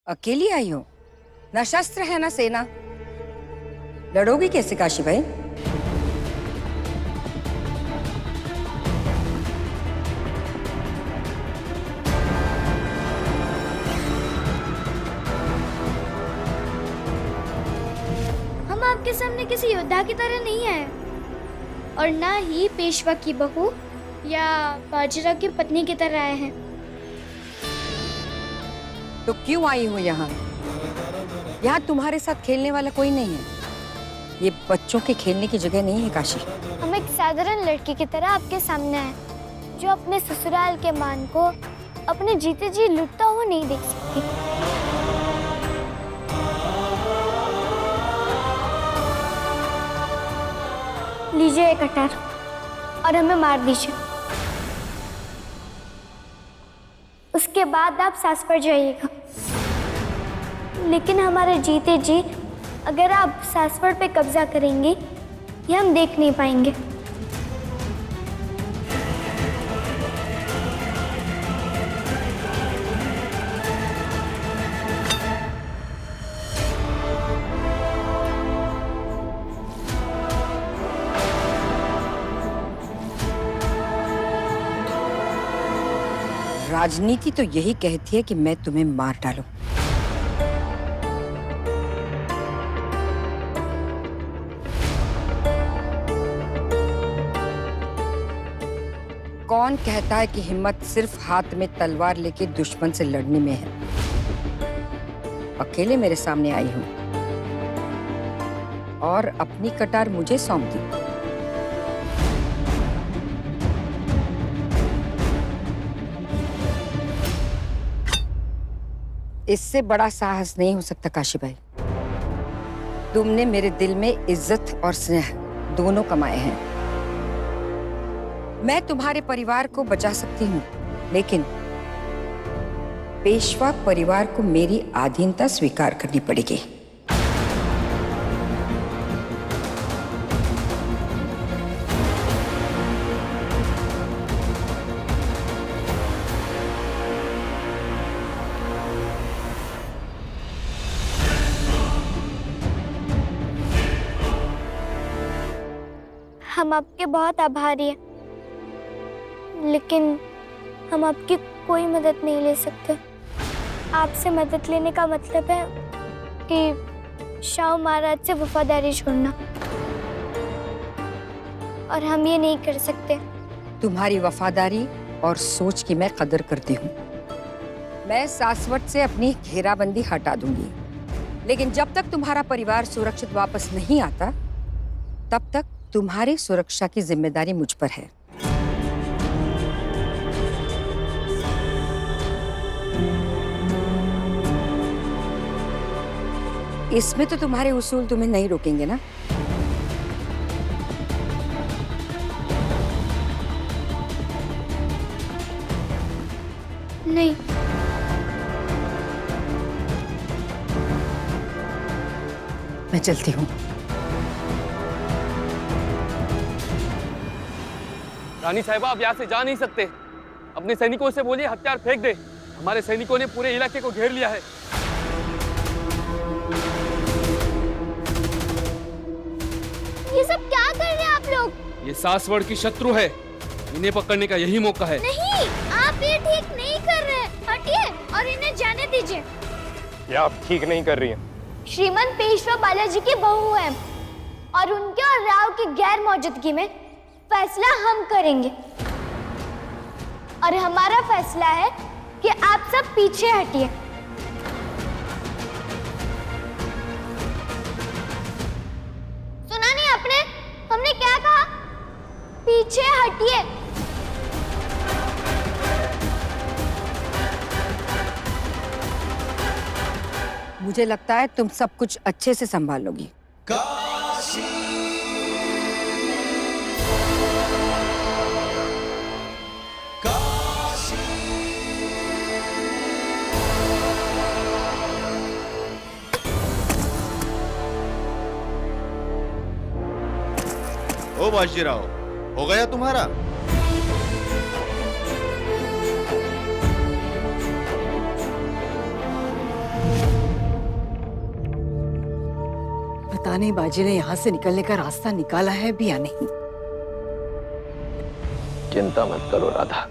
अकेली आई हो? ना शस्त्र है ना सेना, लड़ोगी कैसे काशी भाई? हम आपके सामने किसी योद्धा की तरह नहीं आए और ना ही पेशवा की बहू या बाजीराव की पत्नी की तरह आए हैं। तो क्यों आई हो यहाँ? यहाँ तुम्हारे साथ खेलने वाला कोई नहीं है। ये बच्चों के खेलने की जगह नहीं है काशी। हम एक साधारण लड़की की तरह आपके सामने आए, जो अपने ससुराल के मान को अपने जीते जी लुटता हुआ नहीं देख सकती। लीजिए एक कटार और हमें मार दीजिए। उसके बाद आप सास पर जाइएगा। लेकिन हमारे जीते जी अगर आप सासवड़ पे कब्जा करेंगे, ये हम देख नहीं पाएंगे। राजनीति तो यही कहती है कि मैं तुम्हें मार डालूं। कौन कहता है कि हिम्मत सिर्फ हाथ में तलवार लेके दुश्मन से लड़ने में है? अकेले मेरे सामने आई हूं और अपनी कटार मुझे सौंप दी। इससे बड़ा साहस नहीं हो सकता काशी भाई। तुमने मेरे दिल में इज्जत और स्नेह दोनों कमाए हैं। मैं तुम्हारे परिवार को बचा सकती हूँ, लेकिन पेशवा परिवार को मेरी अधीनता स्वीकार करनी पड़ेगी। हम आपके बहुत आभारी हैं, लेकिन हम आपकी कोई मदद नहीं ले सकते। आपसे मदद लेने का मतलब है कि शाह महाराज से वफादारी छोड़ना, और हम ये नहीं कर सकते। तुम्हारी वफादारी और सोच की मैं कदर करती हूँ। मैं सासवट से अपनी घेराबंदी हटा दूंगी, लेकिन जब तक तुम्हारा परिवार सुरक्षित वापस नहीं आता, तब तक तुम्हारी सुरक्षा की जिम्मेदारी मुझ पर है। इसमें तो तुम्हारे उसूल तुम्हें नहीं रोकेंगे ना? नहीं। मैं चलती हूँ। रानी साहिबा, आप यहाँ से जा नहीं सकते। अपने सैनिकों से बोलिए हथियार फेंक दे। हमारे सैनिकों ने पूरे इलाके को घेर लिया है। ये सब क्या कर रहे हैं आप लोग? ये सासवड़ की शत्रु है, इन्हें पकड़ने का यही मौका है। नहीं, आप ये ठीक नहीं कर रहे। हटिए और इन्हें जाने दीजिए। ये आप ठीक नहीं कर रही हैं। श्रीमंत पेशवा बालाजी की बहू है और उनके और राव की गैर मौजूदगी में फैसला हम करेंगे, और हमारा फैसला है कि आप सब पीछे हटिए। सुना नहीं आपने? हमने क्या कहा? पीछे हटिए। मुझे लगता है तुम सब कुछ अच्छे से संभालोगी। ओ बाजीराव, हो गया तुम्हारा? पता नहीं बाजी ने यहाँ से निकलने का रास्ता निकाला है भी या नहीं। चिंता मत करो राधा,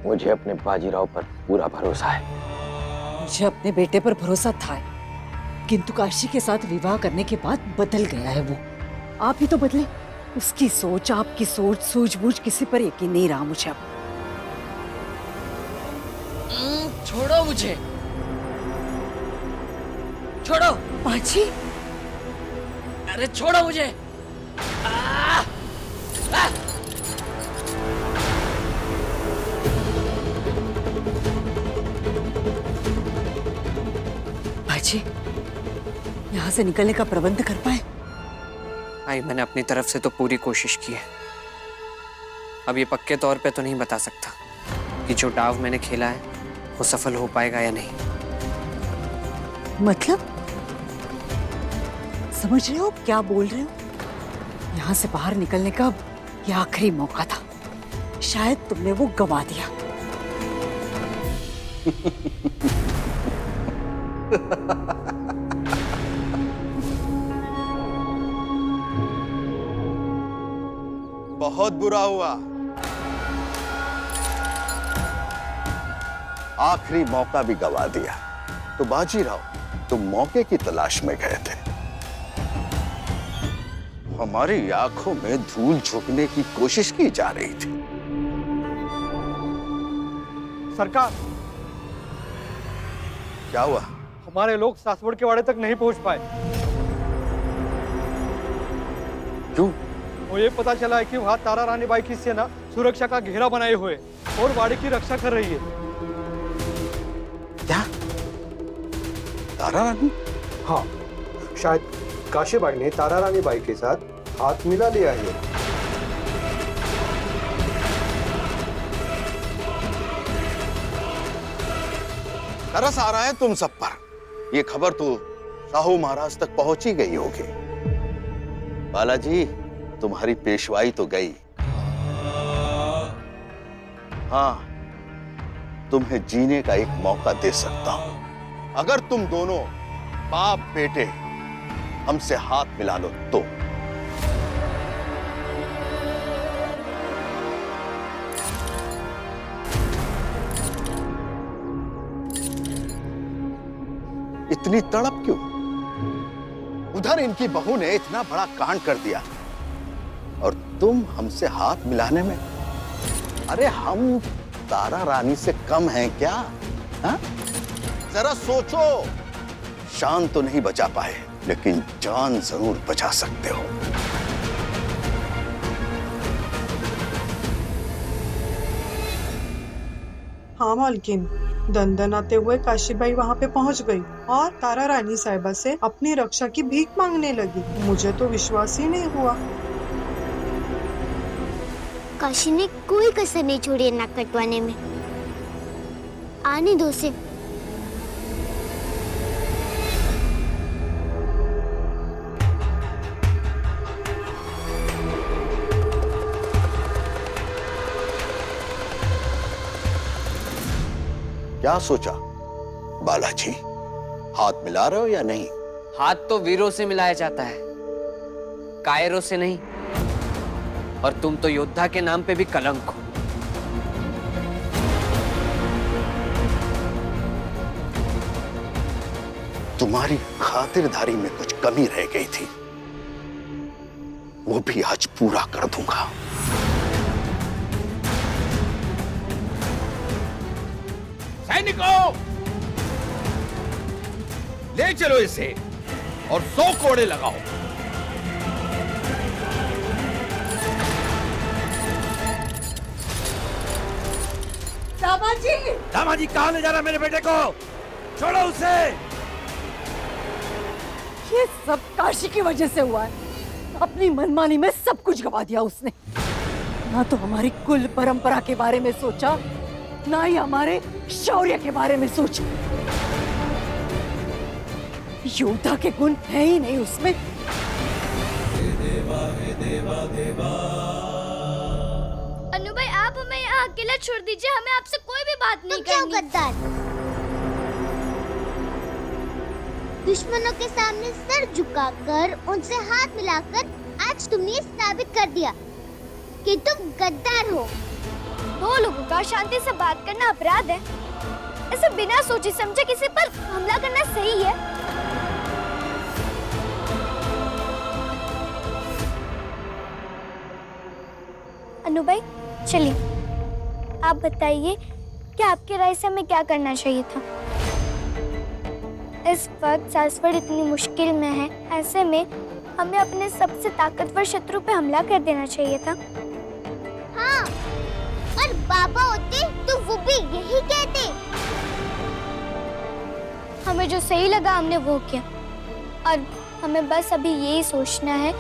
मुझे अपने बाजीराव पर पूरा भरोसा है। मुझे अपने बेटे पर भरोसा था, किंतु काशी के साथ विवाह करने के बाद बदल गया है वो। आप ही तो बदले। उसकी सोच, आपकी सोच, सूझबूझ किसी पर यकीन नहीं रहा मुझे अब। छोड़ो मुझे, छोड़ो। बाजी, अरे छोड़ो मुझे। बाजी, यहाँ से निकलने का प्रबंध कर पाए? आई, मैंने अपनी तरफ से तो पूरी कोशिश की है। अब ये पक्के तौर पे तो नहीं बता सकता कि जो डाव मैंने खेला है वो सफल हो पाएगा या नहीं। मतलब समझ रहे हो क्या बोल रहे हो? यहाँ से बाहर निकलने का ये आखिरी मौका था, शायद तुमने वो गवा दिया। बहुत बुरा हुआ, आखिरी मौका भी गवा दिया। तो बाजीराव, तुम मौके की तलाश में गए थे, हमारी आंखों में धूल झोंकने की कोशिश की जा रही थी। सरकार, क्या हुआ? हमारे लोग सासवड़ के वाड़े तक नहीं पहुंच पाए। क्यों? वो ये पता चला है कि वहां तारा रानी बाई की सेना सुरक्षा का घेरा बनाए हुए और वाड़े की रक्षा कर रही है। क्या? तारा रानी? हाँ, शायद काशीबाई ने तारा रानी बाई के साथ हाथ मिला लिया है। तरस आ रहा है तुम सब पर। ये खबर तो साहू महाराज तक पहुंची गई होगी। बालाजी, तुम्हारी पेशवाई तो गई। हाँ, तुम्हें जीने का एक मौका दे सकता हूं, अगर तुम दोनों बाप बेटे हमसे हाथ मिला लो तो। इतनी तड़प क्यों? उधर इनकी बहू ने इतना बड़ा कांड कर दिया और तुम हमसे हाथ मिलाने में, अरे हम तारा रानी से कम हैं क्या? हा? जरा सोचो, शान तो नहीं बचा पाए लेकिन जान जरूर बचा सकते हो। हाँ मालकिन, दंदनाते हुए काशीबाई वहाँ पे पहुँच गई और तारा रानी साहिबा से अपनी रक्षा की भीख मांगने लगी। मुझे तो विश्वास ही नहीं हुआ। काशी ने कोई कसर नहीं छोड़ी है नाक कटवाने में। आने दो उसे। क्या सोचा बालाजी? हाथ मिला रहे हो या नहीं? हाथ तो वीरों से मिलाया जाता है, कायरों से नहीं। और तुम तो योद्धा के नाम पे भी कलंक हो। तुम्हारी खातिरदारी में कुछ कमी रह गई थी, वो भी आज पूरा कर दूंगा। सैनिकों, ले चलो इसे और 100 कोड़े लगाओ। दामाजी! दामाजी कहां ले जा रहा मेरे बेटे को? छोड़ो उसे। ये सब काशी की वजह से हुआ है। अपनी मनमानी में सब कुछ गवा दिया उसने। ना तो हमारी कुल परंपरा के बारे में सोचा, ना ही हमारे शौर्य के बारे में सोचा। योद्धा के गुण है ही नहीं उसमें। अनु भाई, आप हमें यहाँ अकेला छोड़ दीजिए, हमें आपसे कोई भी बात नहीं करनी। दुश्मनों के सामने सर झुकाकर उनसे हाथ मिलाकर आज तुमने ये साबित कर दिया कि तुम गद्दार हो। दो लोगों का शांति से बात करना अपराध है। ऐसे बिना सोचे समझे किसी पर हमला करना सही है? अनु भाई चलिए, आप बताइए कि आपकी राय से हमें क्या करना चाहिए था। इस वक्त सासवड़ इतनी मुश्किल में है, ऐसे में हमें अपने सबसे ताकतवर शत्रु पे हमला कर देना चाहिए था। हाँ, और बाबा होते तो वो भी यही कहते। हमें जो सही लगा हमने वो किया, और हमें बस अभी यही सोचना है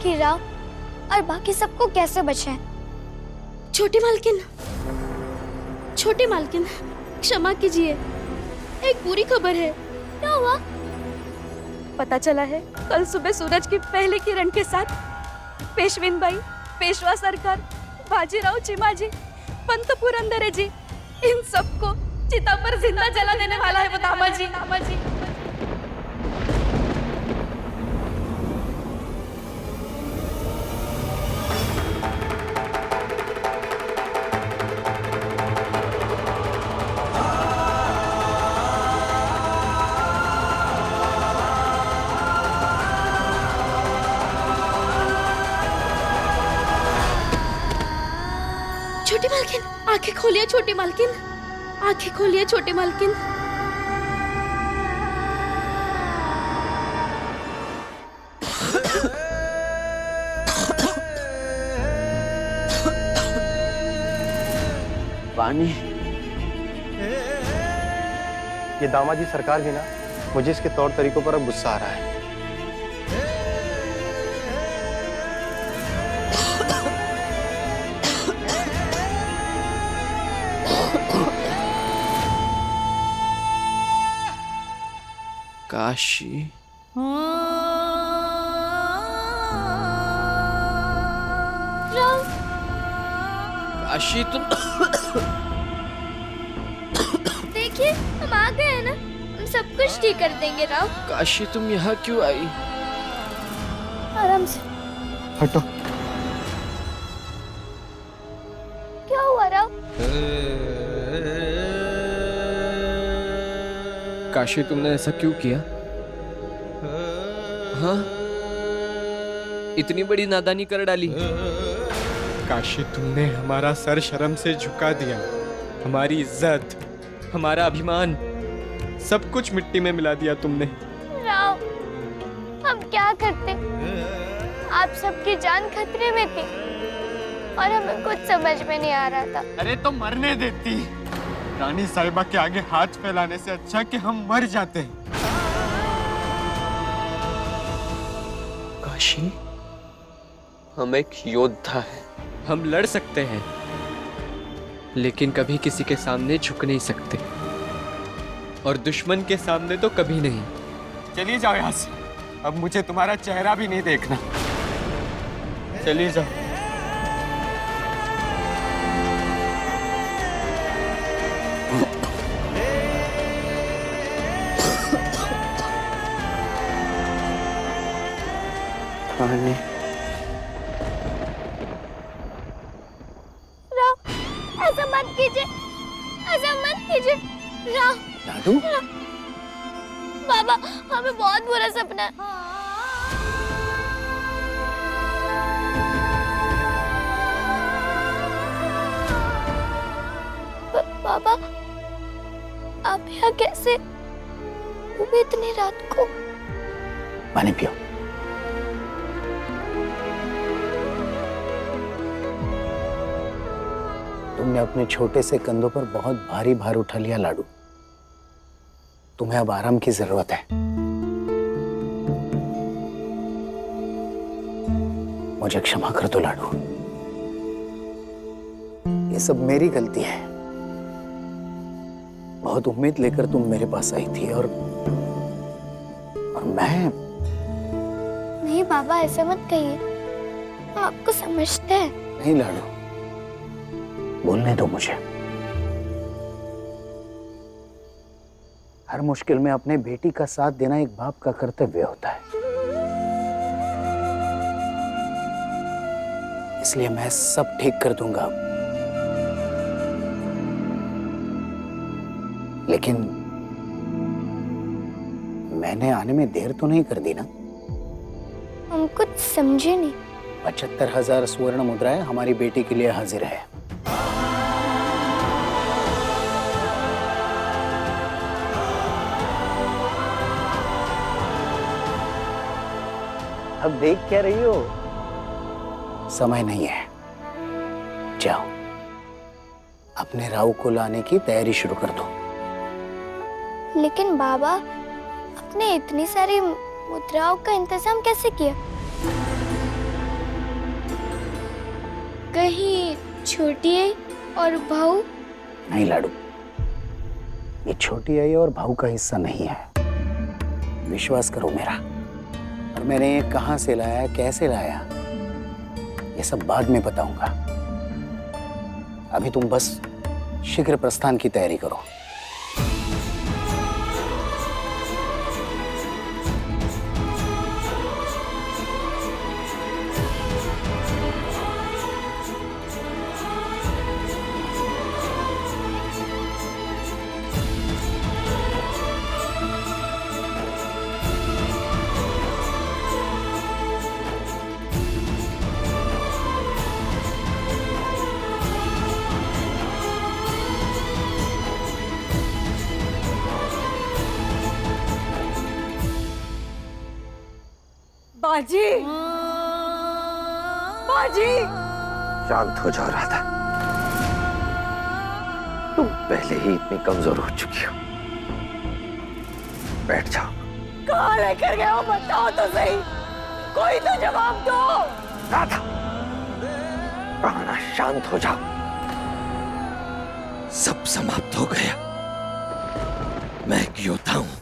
कि राव और बाकी सबको कैसे बचाएं। छोटी मालकिन क्षमा कीजिए, एक बुरी खबर है। क्या हुआ? पता चला है कल सुबह सूरज की पहली किरण के साथ पेशविन बाई, पेशवा सरकार, बाजीराव चिमाजी, पंत पुरंदरे जी, इन सबको चिता पर जिंदा जला देने वाला है वो दामाजी। छोटी मालकिन, आंखें खोलिए छोटी मालकिन, आंखें खोलिए छोटी मालकिन। पानी। ये दामाजी सरकार भी ना, मुझे इसके तौर तरीकों पर अब गुस्सा आ रहा है। काशी, काशी तुम देखिए हम आ गए हैं ना, हम सब कुछ ठीक कर देंगे राव। काशी तुम यहाँ क्यों आई? आराम से। हटो। क्या हुआ राव? काशी तुमने ऐसा क्यों किया? हाँ, इतनी बड़ी नादानी कर डाली। काशी तुमने हमारा सर शर्म से झुका दिया, हमारी इज्जत, हमारा अभिमान, सब कुछ मिट्टी में मिला दिया तुमने। राव, हम क्या करते? आप सबकी जान खतरे में थी और हमें कुछ समझ में नहीं आ रहा था। अरे तो मरने देती, रानी साहिबा के आगे हाथ फैलाने से अच्छा कि हम मर जाते। काशी, हम एक योद्धा हैं, हम लड़ सकते हैं, लेकिन कभी किसी के सामने झुक नहीं सकते, और दुश्मन के सामने तो कभी नहीं। चलिए जाओ यहाँ से, अब मुझे तुम्हारा चेहरा भी नहीं देखना। चलिए जाओ। पानी। राव, ऐसा मत कीजिए, ऐसा मत कीजिए। राव, लाडू, बाबा हमें बहुत बुरा सपना है। बाबा, आप यहाँ कैसे? वो भी इतनी रात को। पानी पियो। तुमने अपने छोटे से कंधों पर बहुत भारी भार उठा लिया लाडू, तुम्हें अब आराम की जरूरत है। मुझे क्षमा कर दो लाडू, ये सब मेरी गलती है। बहुत उम्मीद लेकर तुम मेरे पास आई थी और मैं। नहीं बाबा, ऐसा मत कहिए, हम आपको समझते हैं। नहीं लाडू, बोलने दो मुझे। हर मुश्किल में अपने बेटी का साथ देना एक बाप का कर्तव्य होता है। इसलिए मैं सब ठीक कर दूंगा। लेकिन मैंने आने में देर तो नहीं कर दी ना? हम कुछ समझे नहीं। 75,000 स्वर्ण मुद्राएं हमारी बेटी के लिए हाजिर है। अब देख क्या रही हो? समय नहीं है, जाओ अपने राव को लाने की तैयारी शुरू कर दो। लेकिन बाबा, आपने इतनी सारी मुद्राओं का इंतजाम कैसे किया? कहीं छोटी आई और भाऊ? नहीं लाडू, ये छोटी आई और भाऊ का हिस्सा नहीं है। विश्वास करो मेरा। और मैंने ये कहां से लाया, कैसे लाया, ये सब बाद में बताऊंगा। अभी तुम बस शीघ्र प्रस्थान की तैयारी करो। बाजी, बाजी! शांत हो जाओ राधा, तुम पहले ही इतनी कमजोर हो चुकी हो। बैठ जाओ। कहाँ लेकर गए हो, बताओ तो सही। कोई तो जवाब दो। राधा, प्राणा शांत हो जाओ। सब समाप्त हो गया। मैं एक योद्धा हूं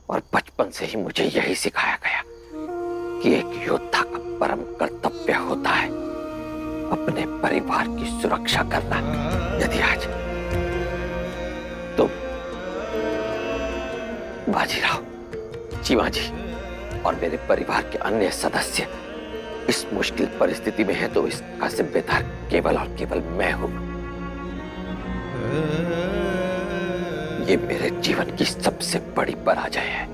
और बचपन से ही मुझे यही सिखाया गया कि एक योद्धा का परम कर्तव्य होता है अपने परिवार की सुरक्षा करना। यदि आज तुम, बाजीराव, चिमाजी और मेरे परिवार के अन्य सदस्य इस मुश्किल परिस्थिति में हैं, तो इसका जिम्मेदार केवल और केवल मैं हूं। ये मेरे जीवन की सबसे बड़ी पराजय है।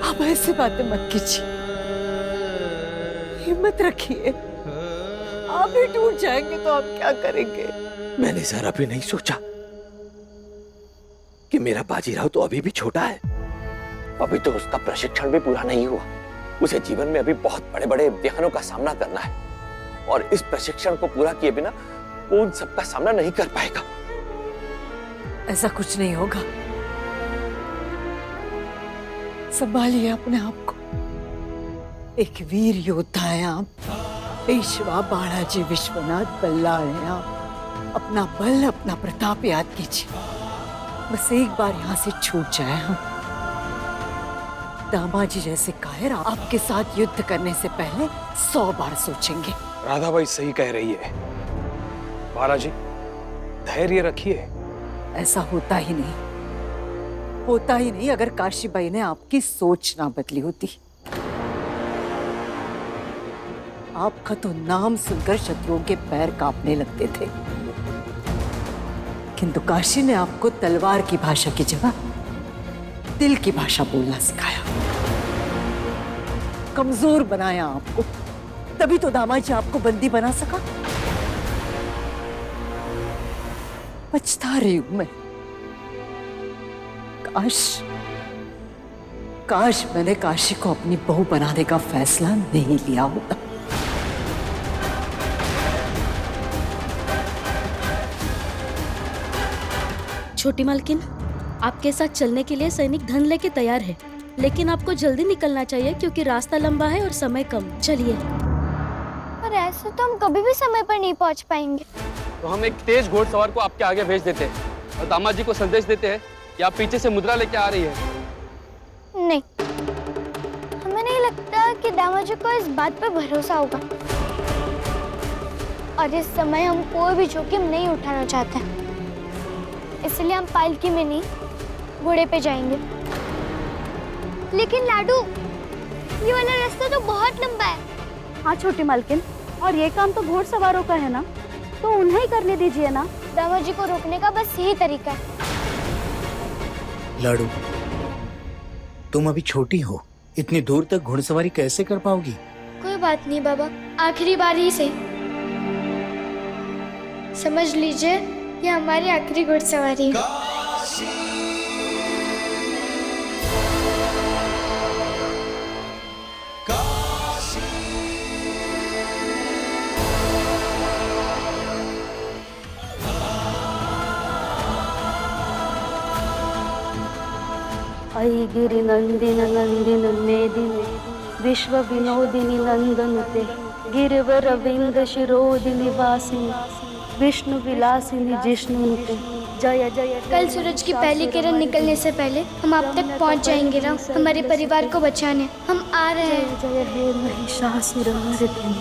आप ऐसी बातें मत कीजिए, हिम्मत रखिए। आप भी टूट जाएंगे तो आप क्या करेंगे? मैंने जरा भी नहीं सोचा कि मेरा बाजीराव तो अभी भी छोटा है। अभी तो उसका प्रशिक्षण भी पूरा नहीं हुआ। उसे जीवन में अभी बहुत बड़े बड़े इम्तिहानों का सामना करना है और इस प्रशिक्षण को पूरा किए बिना वो उन सबका सामना नहीं कर पाएगा। ऐसा कुछ नहीं होगा। संभालिए अपने आप को। एक वीर योद्धा हैं आप, पेशवा बालाजी विश्वनाथ बल्लाल हैं आप। अपना बल, अपना प्रताप याद कीजिए। बस एक बार यहाँ से छूट जाए हम, दामाजी जैसे कायर आपके साथ युद्ध करने से पहले 100 बार सोचेंगे। राधा बाई सही कह रही है। बालाजी, धैर्य रखिए। ऐसा होता ही नहीं, होता ही नहीं अगर काशीबाई ने आपकी सोच ना बदली होती। आपका तो नाम सुनकर शत्रुओं के पैर कांपने लगते थे, किंतु काशी ने आपको तलवार की भाषा की जगह दिल की भाषा बोलना सिखाया, कमजोर बनाया आपको। तभी तो दामाजी आपको बंदी बना सका। पछता रही हूं मैं। काश मैंने काशी को अपनी बहू बनाने का फैसला नहीं लिया होता। छोटी मालकिन, आपके साथ चलने के लिए सैनिक धन लेके तैयार है, लेकिन आपको जल्दी निकलना चाहिए क्योंकि रास्ता लंबा है और समय कम। चलिए। पर ऐसे तो हम कभी भी समय पर नहीं पहुंच पाएंगे। तो हम एक तेज घोड़सवार को आपके आगे भेज देते हैं और दामाजी को संदेश देते हैं कि आप पीछे से मुद्रा लेके आ रही है। नहीं, हमें नहीं लगता कि दामाजी को इस बात पर भरोसा होगा और इस समय हम कोई भी जोखिम नहीं उठाना चाहते। इसलिए हम पालकी में नहीं घोड़े पे जाएंगे। लेकिन लाडू, ये वाला रास्ता तो बहुत लंबा है। हाँ छोटी मालकिन, और ये काम तो घोड़सवारों का है ना, तो उन्हें ही करने दीजिए ना। दामाद जी को रोकने का बस यही तरीका है। लाडू, तुम अभी छोटी हो, इतनी दूर तक घुड़सवारी कैसे कर पाओगी? कोई बात नहीं बाबा, आखिरी बार ही से समझ लीजिए ये हमारी आखिरी घुड़सवारी है। ऐ गिरि नंदिन नंदिन मेदिनि विश्व विनोदिनी नंदनुते गिरिवर विंद शिरोदिनी वासिनी विष्णु विलासिनी जिष्णुनुते जय जय। कल सूरज की पहली किरण निकलने से पहले हम आप तक पहुंच जाएंगे राम, हमारे परिवार को बचाने। हम आ रहे हैं। जय हे महिषासुरमर्दिनी।